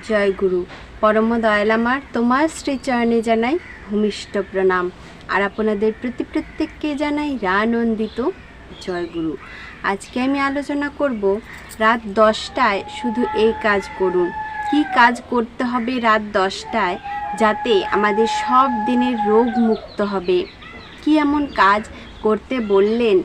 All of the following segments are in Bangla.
জয় গুরু। পরম দয়াল আমার তোমার শ্রীচরণে জানাই ভূমিষ্ঠ প্রণাম, আর আপনাদের প্রত্যেককে জানাই রানন্দিত জয় গুরু। আজকে আমি আলোচনা করব রাত 10টায় শুধু এই কাজ করুন। কি কাজ করতে হবে রাত 10টায়, যাতে আমাদের সব দিনের রোগ মুক্ত হবে। কি এমন কাজ করতে বললেন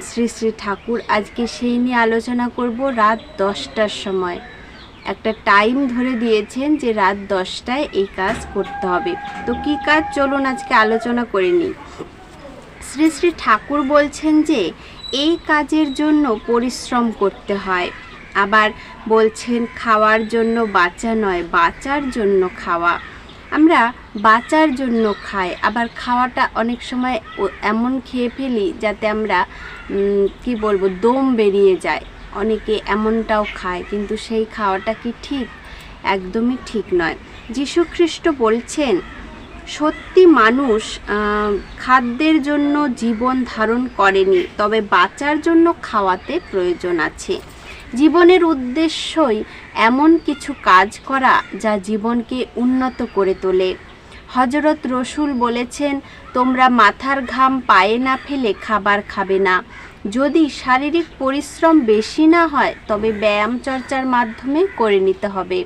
শ্রী শ্রী ঠাকুর, আজকে সেই নিয়ে আলোচনা করব। রাত 10টার সময় একটা টাইম ধরে দিয়েছেন যে রাত 10টায় এই কাজ করতে হবে। তো কি কাজ, চলুন আজকে আলোচনা করে নিই। শ্রী শ্রী ঠাকুর বলছেন যে এই কাজের জন্য পরিশ্রম করতে হয়। আবার বলছেন খাওয়ার জন্য বাঁচা নয়, বাঁচার জন্য খাওয়া। আমরা বাঁচার জন্য খাই, আবার খাওয়াটা অনেক সময় এমন খেয়ে ফেলি যাতে আমরা দম বেরিয়ে যায়। অনেকে এমনটাও খায়, কিন্তু সেই খাওয়াটা কি ঠিক? একদমই ঠিক নয়। যীশুখ্রিস্ট বলছেন সত্যি মানুষ খাদ্যের জন্য জীবন ধারণ করেনি, তবে বাঁচার জন্য খাওয়াতে প্রয়োজন আছে। জীবনের উদ্দেশ্যই এমন কিছু কাজ করা যা জীবনকে উন্নত করে তোলে। হযরত রসুল বলেছেন, তোমরা মাথার ঘাম পায়ে না ফেলে খাবার খাবে না। যদি শারীরিক পরিশ্রম বেশি না হয় তবে ব্যায়াম চর্চার মাধ্যমে করে নিতে হবে।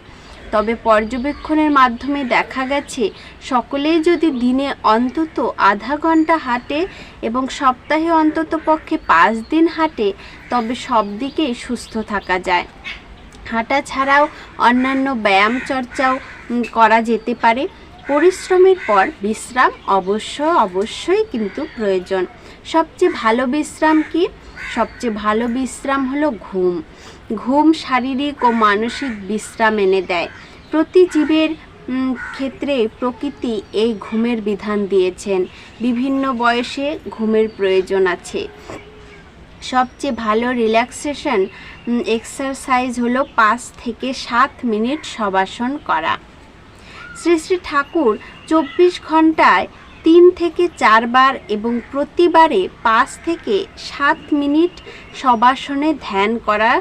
তবে পর্যবেক্ষণের মাধ্যমে দেখা গেছে সকলেই যদি দিনে অন্তত আধা ঘন্টা হাঁটে এবং সপ্তাহে অন্তত পক্ষে 5 দিন হাঁটে, তবে সব দিকেই সুস্থ থাকা যায়। হাঁটা ছাড়াও অন্যান্য ব্যায়াম চর্চাও করা যেতে পারে। পরিশ্রমের পর বিশ্রাম অবশ্যই কিন্তু প্রয়োজন। সবচেয়ে ভালো বিশ্রাম কি? সবচেয়ে ভালো বিশ্রাম হলো ঘুম। ঘুম শারীরিক ও মানসিক বিশ্রাম এনে দেয়। প্রতি জীবের ক্ষেত্রে প্রকৃতি এই ঘুমের বিধান দিয়েছেন। বিভিন্ন বয়সে ঘুমের প্রয়োজন আছে। সবচেয়ে ভালো রিল্যাক্সেশন এক্সারসাইজ হলো 5 থেকে 7 মিনিট শবাসন করা। শ্রী শ্রী ঠাকুর 24 ঘন্টায় 3 থেকে 4 বার এবং প্রতিবারে 5 থেকে 7 মিনিট শবাসনে ধ্যান করা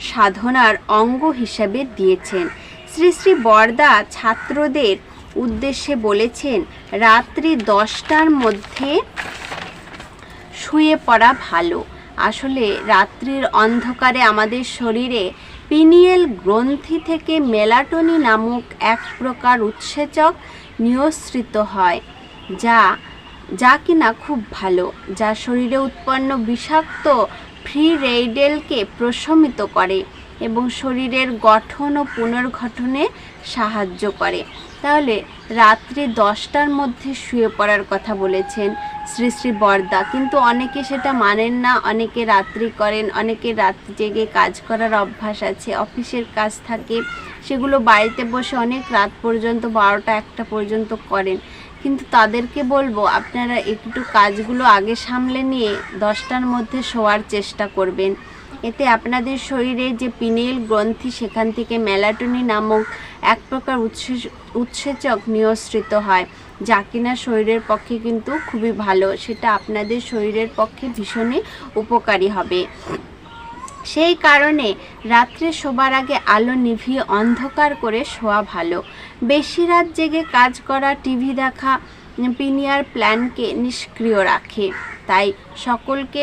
সাধনার অঙ্গ হিসাবে দিয়েছেন। শ্রী শ্রী বরদা ছাত্রদের উদ্দেশ্যে বলেছেন, রাত্রি 10টার মধ্যে শুয়ে পড়া ভালো। আসলে রাত্রির অন্ধকারে আমাদের শরীরে পিনিয়েল গ্রন্থি থেকে মেলাটোনিন নামক এক প্রকার উৎসেচক নিঃসৃত হয়, যা কিনা খুব ভালো, যা শরীরে উৎপন্ন বিষাক্ত ফ্রি রেডিক্যালকে প্রশমিত করে এবং শরীরের গঠন ও পুনর্গঠনে সাহায্য করে। তাহলে রাত্রি 10টার মধ্যে শুয়ে পড়ার কথা বলেছেন শ্রী শ্রী বরদা, কিন্তু অনেকে সেটা মানেন না। অনেকে রাত্রি করেন, অনেকে রাত্রি জেগে কাজ করার অভ্যাস আছে, অফিসের কাজ থাকে, সেগুলো বাড়িতে বসে অনেক রাত পর্যন্ত 12টা 1টা পর্যন্ত করেন। কিন্তু তাদেরকে বলবো, আপনারা একটু কাজগুলো আগে সামলে নিয়ে 10টার মধ্যে শোয়ার চেষ্টা করবেন। এতে আপনাদের শরীরে যে পিনিয়েল গ্রন্থি, সেখান থেকে মেলাটোনিন নামক এক প্রকার উৎসেচক নিঃসৃত হয়, যা কিনা শরীরের পক্ষে কিন্তু খুবই ভালো। সেটা আপনাদের শরীরের পক্ষে ভীষণই উপকারী হবে। সেই কারণে রাত্রে শোবার আগে আলো নিভিয়ে অন্ধকার করে শোয়া ভালো। বেশি রাত জেগে কাজ করা, টিভি দেখা পিনিয়াল প্ল্যানকে নিষ্ক্রিয় রাখে। তাই সকলকে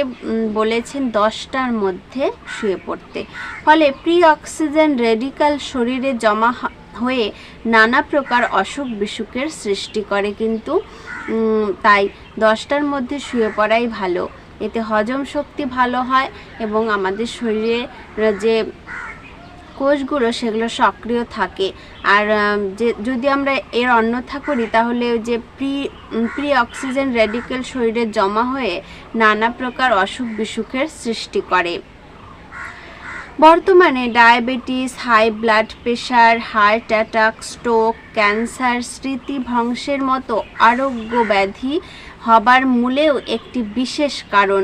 বলেছেন 10টার মধ্যে শুয়ে পড়তে। ফলে প্রি অক্সিজেন রেডিক্যাল শরীরে জমা হয়ে নানা প্রকার অসুখ বিসুখের সৃষ্টি করে, কিন্তু তাই 10টার মধ্যে শুয়ে পড়াই ভালো। এতে হজম শক্তি ভালো হয় এবং আমাদের শরীরে যে কোষগুলো সেগুলো সক্রিয় থাকে। আর যদি আমরা এর অন্যথা করি, তাহলে যে প্রি অক্সিজেন রেডিক্যাল শরীরে জমা হয়ে নানা প্রকার অসুখ বিসুখের সৃষ্টি করে। বর্তমানে diabetes, high blood pressure, heart attack, stroke, cancer, স্মৃতিভ্রংশের মতো আরোগ্য ব্যাধি হবার মূলেও একটি বিশেষ কারণ।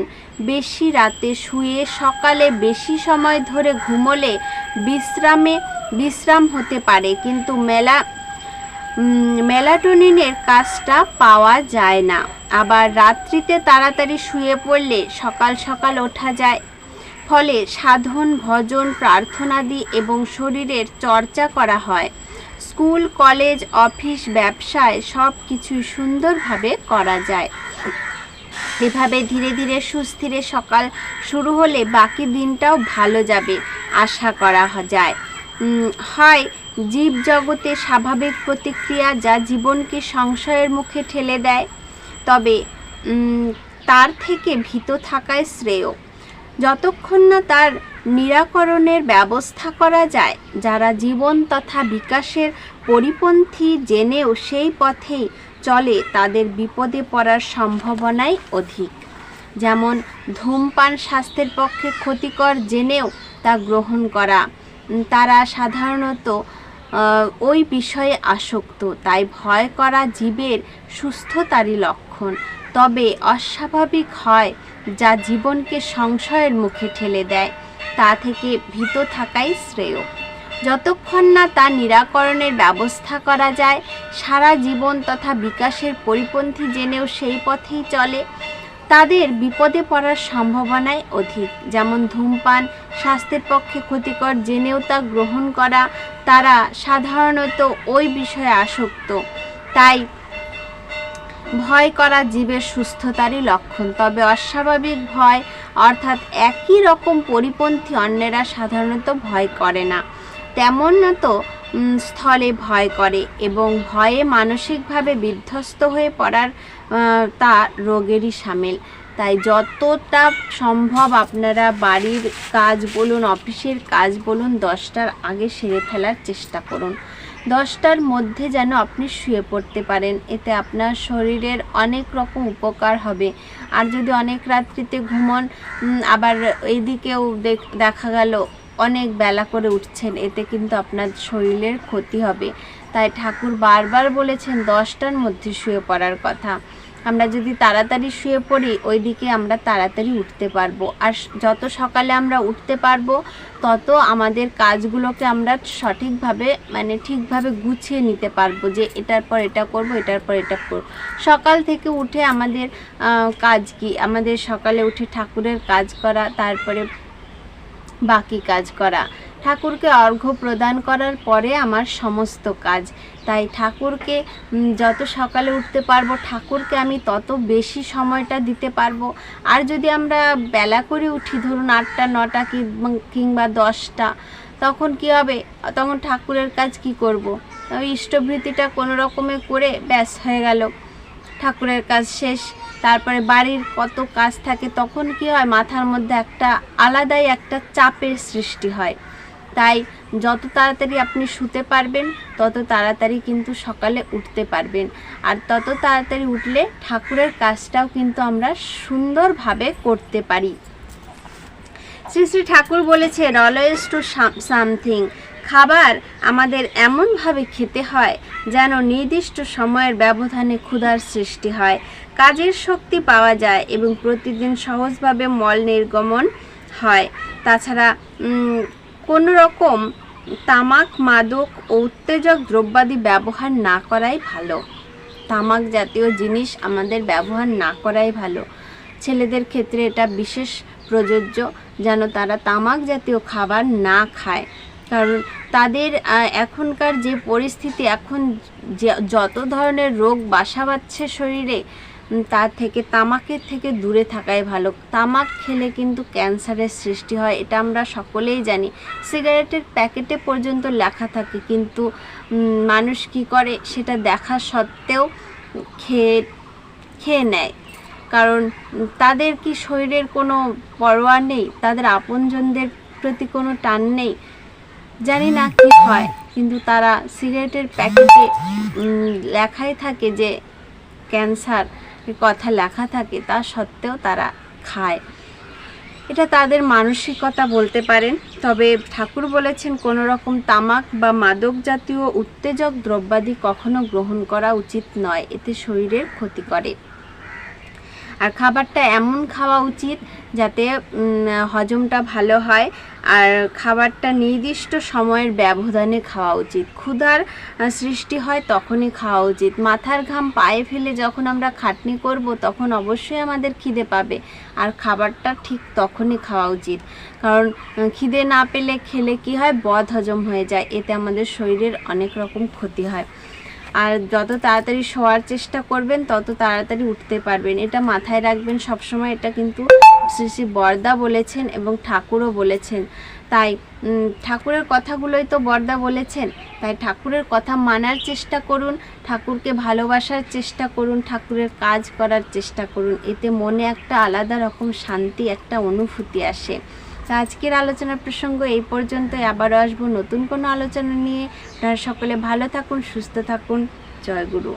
বেশি রাতে শুয়ে সকালে বেশি সময় ধরে ঘুমোলে বিশ্রাম হতে পারে, কিন্তু মেলাটোনিনের কাজটা পাওয়া যায় না। আবার রাত্রিতে তাড়াতাড়ি শুয়ে পড়লে সকাল ওঠা যায়। ফলে সাধন, ভজন, প্রার্থনাদি এবং শরীরের চর্চা করা হয়। স্কুল, কলেজ, অফিস, ব্যবসায় সব কিছুই সুন্দরভাবে করা যায়। এভাবে ধীরে ধীরে সুস্থিরে সকাল শুরু হলে বাকি দিনটাও ভালো যাবে আশা করা যায়। হয় জীবজগতে স্বাভাবিক প্রতিক্রিয়া যা জীবনকে সংশয়ের মুখে ঠেলে দেয়, তবে তার থেকে ভীত থাকাই শ্রেয় যতক্ষণ না তার নিরাকরণের ব্যবস্থা করা যায়। যারা জীবন তথা বিকাশের পরিপন্থী জেনেও সেই পথেই চলে তাদের বিপদে পড়ার সম্ভাবনাই অধিক। যেমন ধূমপান স্বাস্থ্যের পক্ষে ক্ষতিকর জেনেও তা গ্রহণ করা, তারা সাধারণত ওই বিষয়ে আসক্ত। তাই ভয় করা জীবের সুস্থতারই লক্ষণ, তবে অস্বাভাবিক হয় যা জীবনকে সংশয়ের মুখে ঠেলে দেয়। তা থেকে ভীত থাকাই শ্রেয় যতক্ষণ না তা নিরাকরণের ব্যবস্থা করা যায়। সারা জীবন তথা বিকাশের পরিপন্থী জেনেও সেই পথেই চলে তাদের বিপদে পড়ার সম্ভাবনাই অধিক। যেমন ধূমপান স্বাস্থ্যের পক্ষে ক্ষতিকর জেনেও তা গ্রহণ করা, তারা সাধারণত ওই বিষয়ে আসক্ত। তাই ভয় করা জীবের সুস্থতারই লক্ষণ, তবে অস্বাভাবিক ভয় অর্থাৎ একই রকম পরিপন্থী অন্যেরা সাধারণত ভয় করে না, তেমন তো স্থলে ভয় করে এবং ভয়ে মানসিকভাবে বিধ্বস্ত হয়ে পড়ার তা রোগেরই সামিল। তাই যতটা সম্ভব আপনারা বাড়ির কাজ বলুন, অফিসের কাজ বলুন, 10টার আগে সেরে ফেলার চেষ্টা করুন। 10টার মধ্যে যেন আপনি শুয়ে পড়তে পারেন, এতে আপনার শরীরের অনেক রকম উপকার হবে। আর যদি অনেক রাত্রিতে ঘুমন, আবার এইদিকেও দেখা গেল অনেক বেলা করে উঠছেন, এতে কিন্তু আপনার শরীরের ক্ষতি হবে। তাই ঠাকুর বারবার বলেছেন 10টার মধ্যে শুয়ে পড়ার কথা। আমরা যদি তাড়াতাড়ি শুয়ে পড়ি ওই দিকে আমরা তাড়াতাড়ি উঠতে পারবো, আর যত সকালে আমরা উঠতে পারবো তত আমাদের কাজগুলোকে আমরা সঠিকভাবে ঠিকভাবে গুছিয়ে নিতে পারবো, যে এটার পর এটা করব, এটার পর এটা করব। সকাল থেকে উঠে আমাদের কাজ কি? আমাদের সকালে উঠে ঠাকুরের কাজ করা, তারপরে বাকি কাজ করা, ঠাকুরকে অর্ঘ্য প্রদান করার পরে আমার সমস্ত কাজ। তাই ঠাকুরকে যত সকালে উঠতে পারবো ঠাকুরকে আমি তত বেশি সময়টা দিতে পারবো। আর যদি আমরা বেলা করে উঠি, ধরুন 8টা 9টা কিংবা 10টা, তখন কি হবে? তখন ঠাকুরের কাজ কি করব? ওই ইষ্টভৃতিটা কোনো রকমে করে ব্যাস হয়ে গেল, ঠাকুরের কাজ শেষ। তারপরে বাড়ির কত কাজ থাকে, তখন কি হয়? মাথার মধ্যে একটা আলাদাই একটা চাপের সৃষ্টি হয়। তাই যত তাড়াতাড়ি আপনি শুতে পারবেন তত তাড়াতাড়ি কিন্তু সকালে উঠতে পারবেন, আর তত তাড়াতাড়ি উঠলে ঠাকুরের কাজটাও কিন্তু আমরা সুন্দরভাবে করতে পারি। শ্রী শ্রী ঠাকুর বলেছেন অলওয়েজ টু সামথিং। খাবার আমাদের এমনভাবে খেতে হয় যেন নির্দিষ্ট সময়ের ব্যবধানে ক্ষুধার সৃষ্টি হয়, কাজের শক্তি পাওয়া যায় এবং প্রতিদিন সহজভাবে মল নির্গমন হয়। তাছাড়া কোনো রকম তামাক, মাদক ও উত্তেজক দ্রব্যাদি ব্যবহার না করাই ভালো। তামাক জাতীয় জিনিস আমাদের ব্যবহার না করাই ভালো। ছেলেদের ক্ষেত্রে এটা বিশেষ প্রযোজ্য, যেন তারা তামাক জাতীয় খাবার না খায়। কারণ তাদের এখনকার যে পরিস্থিতি, এখন যত ধরনের রোগ বাসা বাঁধছে শরীরে, তার থেকে তামাকের থেকে দূরে থাকাই ভালো। তামাক খেলে কিন্তু ক্যান্সারের সৃষ্টি হয়, এটা আমরা সকলেই জানি। সিগারেটের প্যাকেটে পর্যন্ত লেখা থাকে, কিন্তু মানুষ কি করে? সেটা দেখা সত্ত্বেও খেয়ে নেয়। কারণ তাদের কি শরীরের কোনো পরোয়া নেই? তাদের আপনজনদের প্রতি কোনো টান নেই? জানি না কি হয়, কিন্তু তারা সিগারেটের প্যাকেটে লেখাই থাকে যে ক্যান্সার কথা লেখা থাকে, তা সত্ত্বেও তারা খায়। এটা তাদের মানসিকতা বলতে পারেন। তবে ঠাকুর বলেছেন কোনো রকম তামাক বা মাদক জাতীয় উত্তেজক দ্রব্যাদি কখনো গ্রহণ করা উচিত নয়, এতে শরীরের ক্ষতি করে। আর খাবারটা এমন খাওয়া উচিত যাতে হজমটা ভালো হয়, আর খাবারটা নির্দিষ্ট সময়ের ব্যবধানে খাওয়া উচিত। ক্ষুধার সৃষ্টি হয় তখনই খাওয়া উচিত। মাথার ঘাম পায়ে ফেলে যখন আমরা খাটনি করব তখন অবশ্যই আমাদের খিদে পাবে, আর খাবারটা ঠিক তখনই খাওয়া উচিত। কারণ খিদে না পেলে খেলে কি হয়, বদ হজম হয়ে যায়, এতে আমাদের শরীরের অনেক রকম ক্ষতি হয়। আর যত তাড়াতাড়ি শোয়ার চেষ্টা করবেন তত তাড়াতাড়ি উঠতে পারবেন, এটা মাথায় রাখবেন সবসময়। এটা কিন্তু শ্রী শ্রী বরদা বলেছেন এবং ঠাকুরও বলেছেন। তাই ঠাকুরের কথাগুলোই তো বরদা বলেছেন, তাই ঠাকুরের কথা মানার চেষ্টা করুন, ঠাকুরকে ভালোবাসার চেষ্টা করুন, ঠাকুরের কাজ করার চেষ্টা করুন। এতে মনে একটা আলাদা রকম শান্তি, একটা অনুভূতি আসে। তো আজকের আলোচনার প্রসঙ্গ এই পর্যন্তই। আবারও আসবো নতুন কোনো আলোচনা নিয়ে। আপনারা সকলে ভালো থাকুন, সুস্থ থাকুন। জয় গুরু।